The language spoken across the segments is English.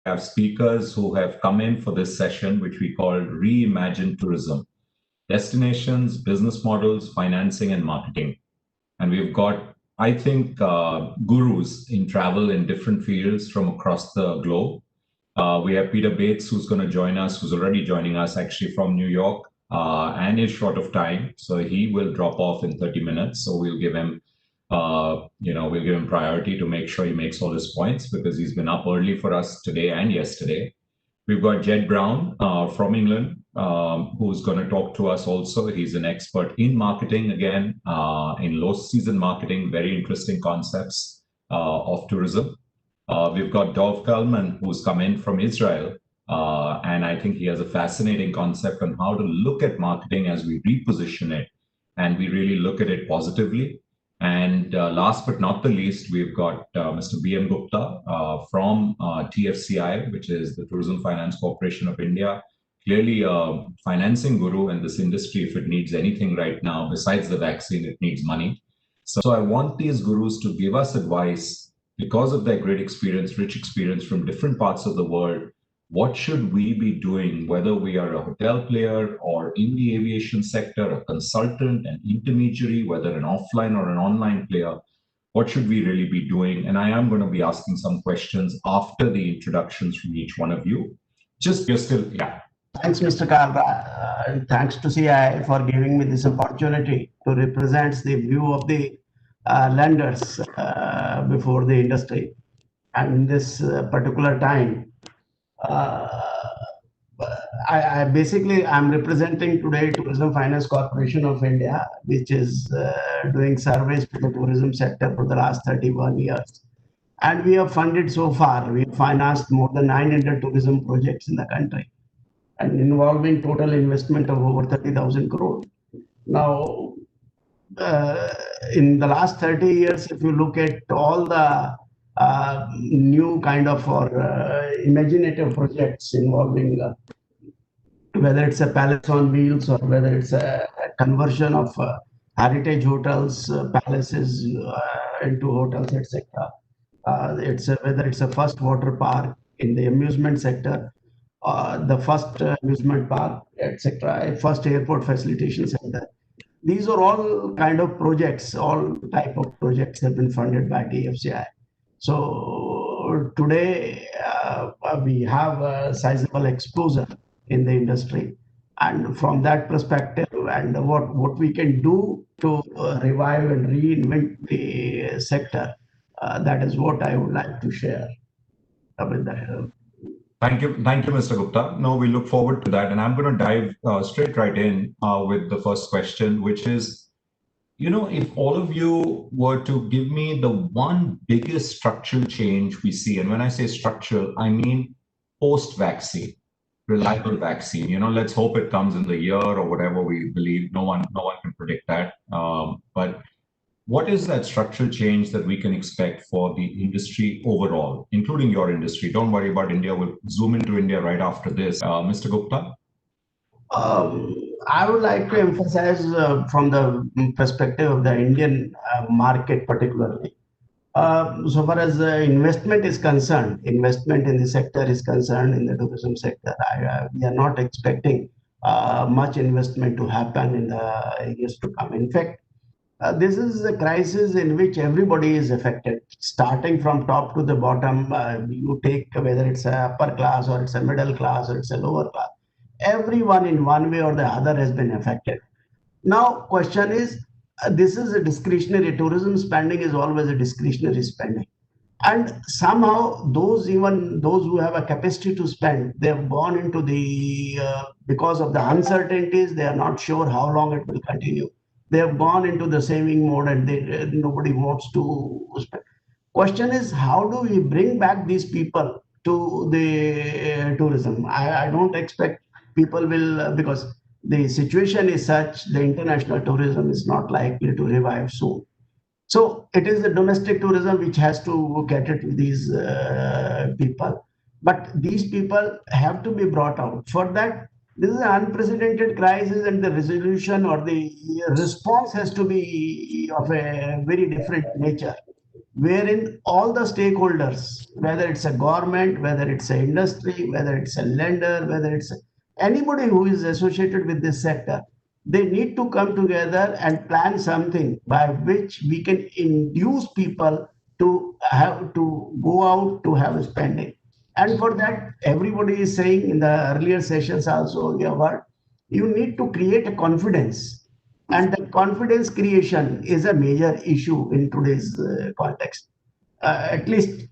we have speakers who have come in for this session, which we call Reimagine Tourism: Destinations, Business Models, Financing, and Marketing. And we've got, I think, gurus in travel in different fields from across the globe. We have Peter Bates, who's going to join us, who's already joining us actually from New York, and is short of time. So he will drop off in 30 minutes. So we'll give him, we'll give him priority to make sure he makes all his points because he's been up early for us today and yesterday. We've got Jed Brown from England, who's going to talk to us also. He's an expert in marketing, again, in low season marketing, very interesting concepts of tourism. We've got Dov Kalman, who's come in from Israel. And I think he has a fascinating concept on how to look at marketing as we reposition it and we really look at it positively. And last but not the least, we've got Mr. B.M. Gupta from TFCI, which is the Tourism Finance Corporation of India. Clearly a financing guru in this industry. If it needs anything right now, besides the vaccine, it needs money. So I want these gurus to give us advice because of their great experience, rich experience from different parts of the world. What should we be doing, whether we are a hotel player or in the aviation sector, a consultant, an intermediary, whether an offline or an online player? What should we really be doing? And I am going to be asking some questions after the introductions from each one of you. Yeah. Thanks, Mr. Kalra, and thanks to CI for giving me this opportunity to represent the view of the lenders before the industry. And in this particular time, I'm representing today Tourism Finance Corporation of India, which is doing surveys to the tourism sector for the last 31 years. And we have funded so far, we have financed more than 900 tourism projects in the country and involving total investment of over 30,000 crore. Now, in the last 30 years, if you look at all the new kind of imaginative projects involving whether it's a palace on wheels or whether it's a conversion of heritage hotels, palaces into hotels, etc. Whether it's a first water park in the amusement sector, the first amusement park, etc., first airport facilitation center. These are all kind of projects, all type of projects have been funded by TFCI. So today we have a sizable exposure in the industry, and from that perspective, and what we can do to revive and reinvent the sector, that is what I would like to share with the. Thank you, Mr. Gupta. No, we look forward to that, and I'm going to dive straight right in with the first question, which is, if all of you were to give me the one biggest structural change we see, and when I say structural, I mean post-vaccine, reliable vaccine. Let's hope it comes in the year or whatever we believe. No one can predict that. But what is that structural change that we can expect for the industry overall, including your industry? Don't worry about India. We'll zoom into India right after this. Mr. Gupta? I would like to emphasize from the perspective of the Indian market particularly. So far as investment is concerned, investment in the sector is concerned, in the tourism sector, we are not expecting much investment to happen in the years to come. In fact, this is a crisis in which everybody is affected, starting from top to the bottom. You take whether it's a upper class or it's a middle class or it's a lower class. Everyone in one way or the other has been affected. Now, question is, this is a discretionary. Tourism spending is always a discretionary spending. And somehow those who have a capacity to spend, they have gone into the, because of the uncertainties, they are not sure how long it will continue. They have gone into the saving mode and nobody wants to spend. Question is, how do we bring back these people to the tourism? I don't expect people will, because the situation is such, the international tourism is not likely to revive soon. So it is the domestic tourism which has to cater to these people. But these people have to be brought out. For that, this is an unprecedented crisis, and the resolution or the response has to be of a very different nature. wherein all the stakeholders, whether it's a government, whether it's an industry, whether it's a lender, whether it's anybody who is associated with this sector, they need to come together and plan something by which we can induce people to have to go out to have a spending. And for that, everybody is saying in the earlier sessions also, we have heard, you need to create a confidence. And the confidence creation is a major issue in today's context. At least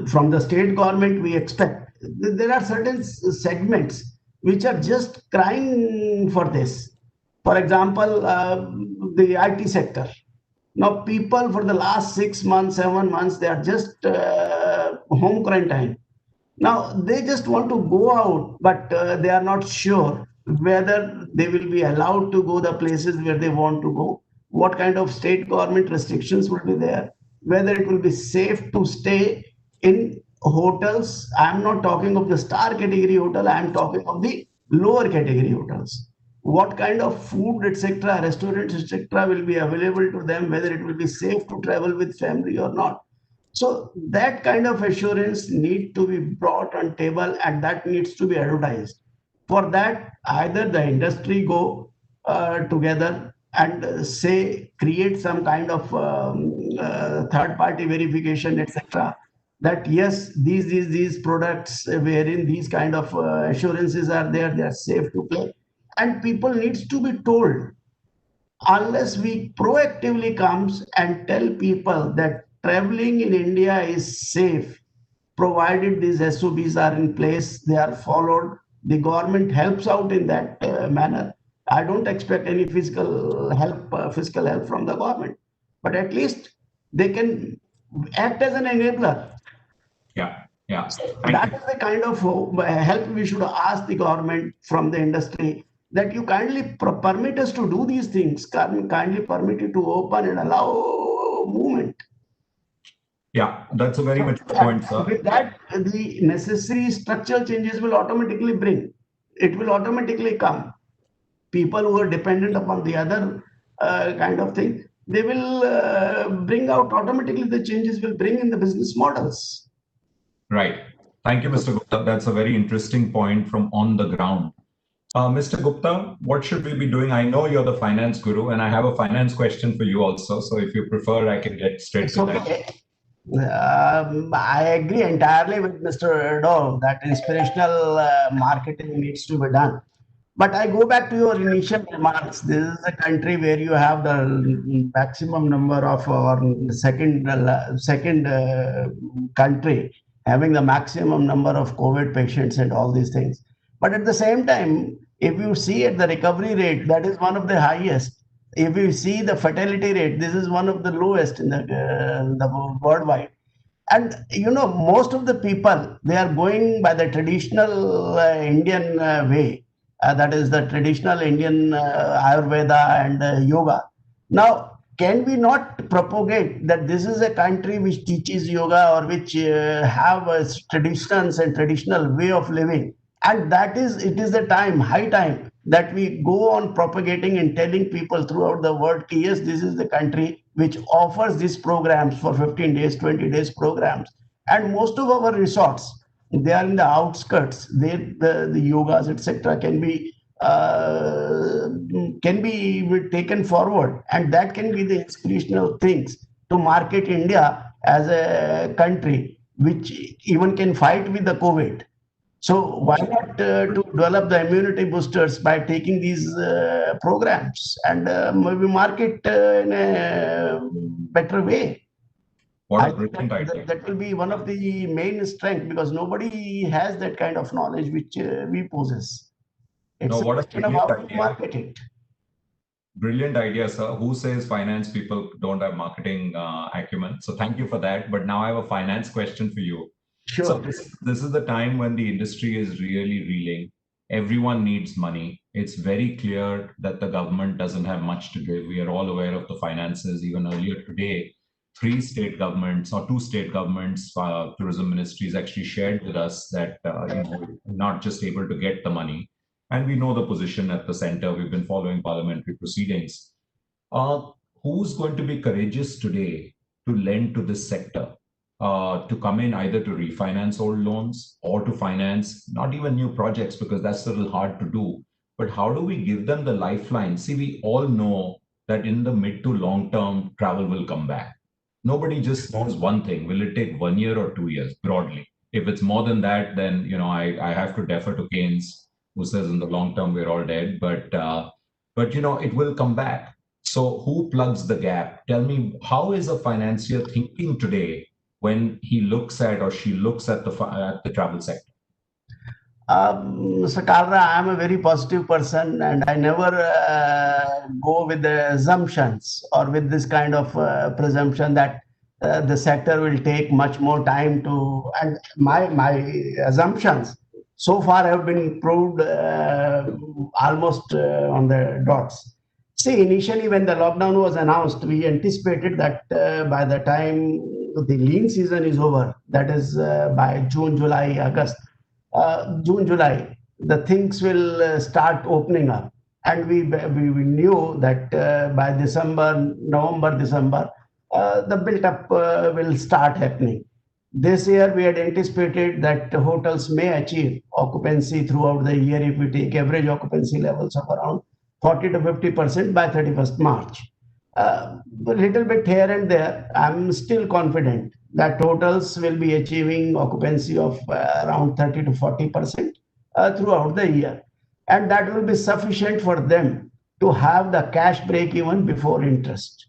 from the state government, we expect there are certain segments which are just crying for this. For example, the IT sector. Now, people for the last 6 months, 7 months, they are just home quarantine. Now, they just want to go out, but they are not sure whether they will be allowed to go the places where they want to go, what kind of state government restrictions will be there, whether it will be safe to stay in hotels. I'm not talking of the star category hotel, I'm talking of the lower category hotels. What kind of food, etc., restaurants, etc., will be available to them, whether it will be safe to travel with family or not. So that kind of assurance need to be brought on table, and that needs to be advertised. For that, either the industry go together and say create some kind of third party verification, etc., that yes, these products wherein these kind of assurances are there, they are safe to play, and people needs to be told. Unless we proactively comes and tell people that traveling in India is safe, provided these SOPs are in place, they are followed, the government helps out in that manner. I don't expect any fiscal help from the government, but at least they can act as an enabler. Yeah, yeah. That is the kind of help we should ask the government from the industry, that you kindly permit us to do these things, kindly permit you to open and allow movement. Yeah, that's a very much point, sir. With that, the necessary structural changes will automatically bring. It will automatically come. People who are dependent upon the other kind of thing, they will bring out automatically, the changes will bring in the business models. Right. Thank you, Mr. Gupta. That's a very interesting point from on the ground. Mr. Gupta, what should we be doing? I know you're the finance guru, and I have a finance question for you also. So if you prefer, I can get straight to that. I agree entirely with Mr. Dove that inspirational marketing needs to be done. But I go back to your initial remarks. This is a country where you have the maximum number of, or second country having the maximum number of COVID patients and all these things. But at the same time, if you see at the recovery rate, that is one of the highest. If you see the fatality rate, this is one of the lowest in the worldwide. And most of the people, they are going by the traditional Indian way. That is the traditional Indian Ayurveda and yoga. Now, can we not propagate that this is a country which teaches yoga, or which have traditions and traditional way of living? And it is the time, high time, that we go on propagating and telling people throughout the world, yes, this is the country which offers these programs for 15 days, 20 days programs. And most of our resorts, they are in the outskirts. The yogas, etc., can be taken forward, and that can be the inspirational things to market India as a country which even can fight with the COVID. So why not to develop the immunity boosters by taking these programs and maybe market in a better way? What a brilliant idea. That will be one of the main strength, because nobody has that kind of knowledge which we possess. It's what a brilliant how to idea. market it. Brilliant idea, sir. Who says finance people don't have marketing acumen? So thank you for that. But now I have a finance question for you. Sure. So this is the time when the industry is really reeling. Everyone needs money. It's very clear that the government doesn't have much to give. We are all aware of the finances. Even earlier today, 3 state governments or 2 state governments, tourism ministries actually shared with us that not just able to get the money. And we know the position at the center. We've been following parliamentary proceedings. Who's going to be courageous today to lend to this sector, to come in either to refinance old loans or to finance not even new projects, because that's a little hard to do. But how do we give them the lifeline? See, we all know that in the mid to long term, travel will come back. Nobody just knows one thing. Will it take 1 year or 2 years broadly? If it's more than that, then I have to defer to Keynes, who says in the long term we're all dead. But it will come back. So who plugs the gap? Tell me, how is a financier thinking today when he looks at or she looks at the travel sector? Mr. Kalra, I am a very positive person and I never go with the assumptions or with this kind of presumption that the sector will take much more time to, and my assumptions so far have been proved almost on the dots. See, initially when the lockdown was announced, we anticipated that by the time the lean season is over, that is by June, July, August, June, July, the things will start opening up. And we knew that by December, November, December, the build-up will start happening. This year, we had anticipated that hotels may achieve occupancy throughout the year if we take average occupancy levels of around 40 to 50% by 31st March. A little bit here and there, I'm still confident that hotels will be achieving occupancy of around 30 to 40% throughout the year. And that will be sufficient for them to have the cash break even before interest.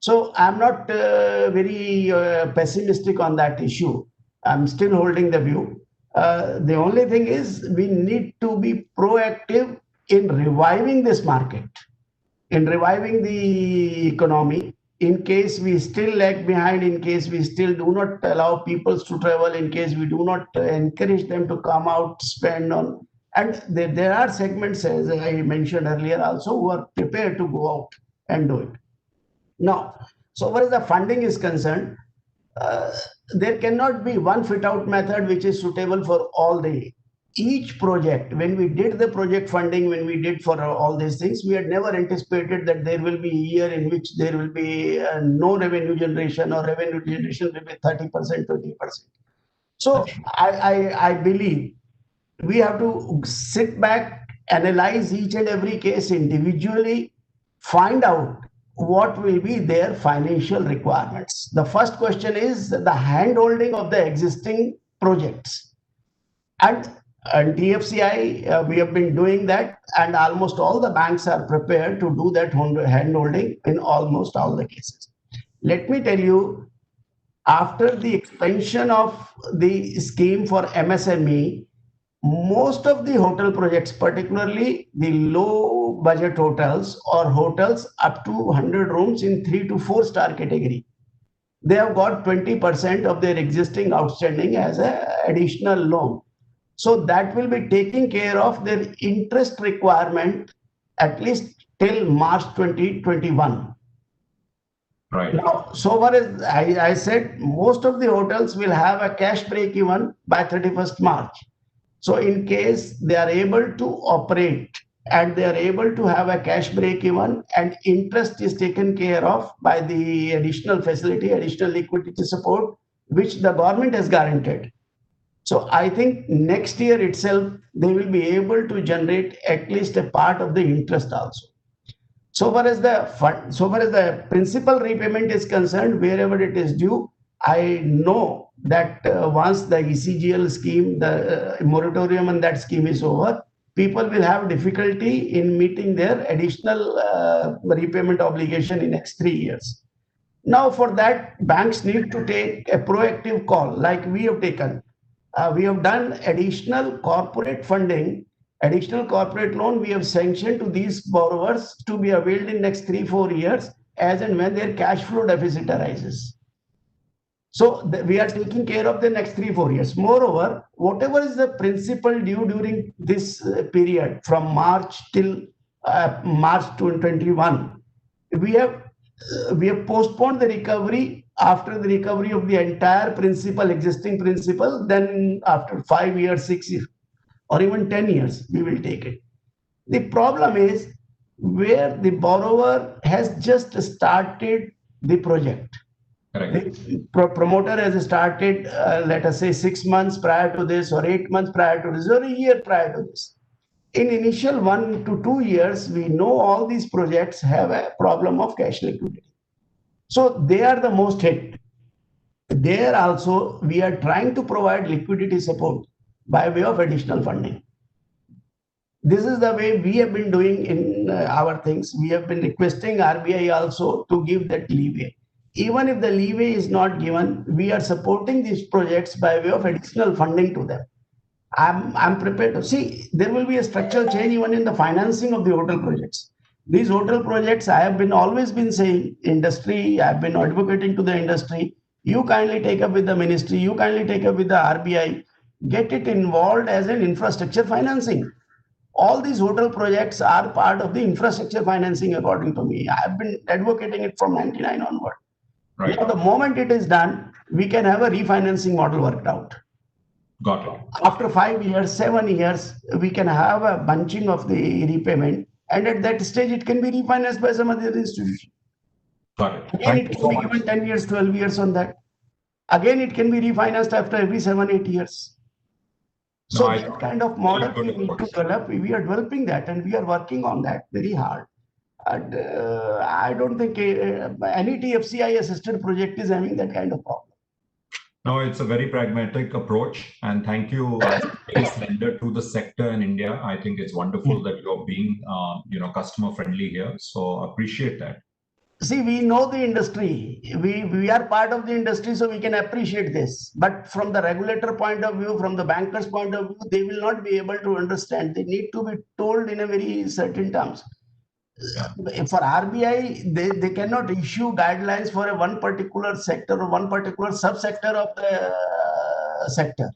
So I'm not very pessimistic on that issue. I'm still holding the view. The only thing is we need to be proactive in reviving this market, in reviving the economy, in case we still lag behind, in case we still do not allow people to travel, in case we do not encourage them to come out, spend on. And there are segments, as I mentioned earlier also, who are prepared to go out and do it. Now, so far as the funding is concerned, there cannot be one fit-out method which is suitable for all the each project. When we did the project funding, when we did for all these things, we had never anticipated that there will be a year in which there will be no revenue generation, or revenue generation will be 30%, 20%. So I believe we have to sit back, analyze each and every case individually, find out what will be their financial requirements. The first question is the hand-holding of the existing projects. And DFCI, we have been doing that, and almost all the banks are prepared to do that hand-holding in almost all the cases. Let me tell you, after the expansion of the scheme for MSME, most of the hotel projects, particularly the low budget hotels or hotels up to 100 rooms in 3 to 4 star category, they have got 20% of their existing outstanding as an additional loan. So that will be taking care of their interest requirement at least till March 2021. Right. Now, so far as I said, most of the hotels will have a cash break even by 31st March. So in case they are able to operate and they are able to have a cash break even and interest is taken care of by the additional facility, additional liquidity support, which the government has guaranteed. So I think next year itself, they will be able to generate at least a part of the interest also. So far as the principal repayment is concerned, wherever it is due, I know that once the ECGL scheme, the moratorium on that scheme is over, people will have difficulty in meeting their additional repayment obligation in next 3 years. Now for that, banks need to take a proactive call like we have taken. We have done additional corporate funding, additional corporate loan we have sanctioned to these borrowers to be availed in next 3-4 years as and when their cash flow deficit arises. So we are taking care of the next 3-4 years. Moreover, whatever is the principal due during this period from March till March 2021, we have postponed the recovery. After the recovery of the entire principal, existing principal, then after 5 years, 6 years, or even 10 years, we will take it. The problem is where the borrower has just started the project. Correct. The promoter has started, let us say, 6 months prior to this, or 8 months prior to this, or a year prior to this. In initial 1 to 2 years, we know all these projects have a problem of cash liquidity. So they are the most hit. There also, we are trying to provide liquidity support by way of additional funding. This is the way we have been doing in our things. We have been requesting RBI also to give that leeway. Even if the leeway is not given, we are supporting these projects by way of additional funding to them. I'm prepared to see there will be a structural change even in the financing of the hotel projects. These hotel projects, I have been always been saying, industry, I've been advocating to the industry, you kindly take up with the ministry, you kindly take up with the RBI, get it involved as an infrastructure financing. All these hotel projects are part of the infrastructure financing, according to me. I have been advocating it from 99 onward. Right. Now, the moment it is done, we can have a refinancing model worked out. Got it. After 5 years, 7 years, we can have a bunching of the repayment, and at that stage, it can be refinanced by some other institution. Got it. Again, Thank it you can so be much. given 10 years, 12 years on that. Again, it can be refinanced after every 7, 8 years. So No, that kind of model good we need to approach. develop. We are developing that, and we are working on that very hard. And I don't think any TFCI assisted project is having that kind of problem. No, it's a very pragmatic approach, and thank you as the biggest lender to the sector in India. I think it's wonderful that you're being, customer friendly here. So appreciate that. See, we know the industry. We are part of the industry, so we can appreciate this. But from the regulator point of view, from the banker's point of view, they will not be able to understand. They need to be told in a very certain terms. Yeah. For RBI, they cannot issue guidelines for a one particular sector or one particular subsector of the sector.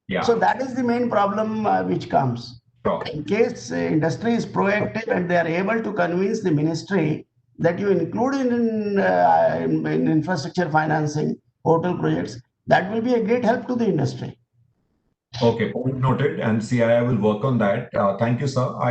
Yeah. So that is the main problem which comes. Sure. In case industry is proactive and they are able to convince the ministry that you include in infrastructure financing, hotel projects, that will be a great help to the industry. Okay, point noted. And CII will work on that. Thank you, sir.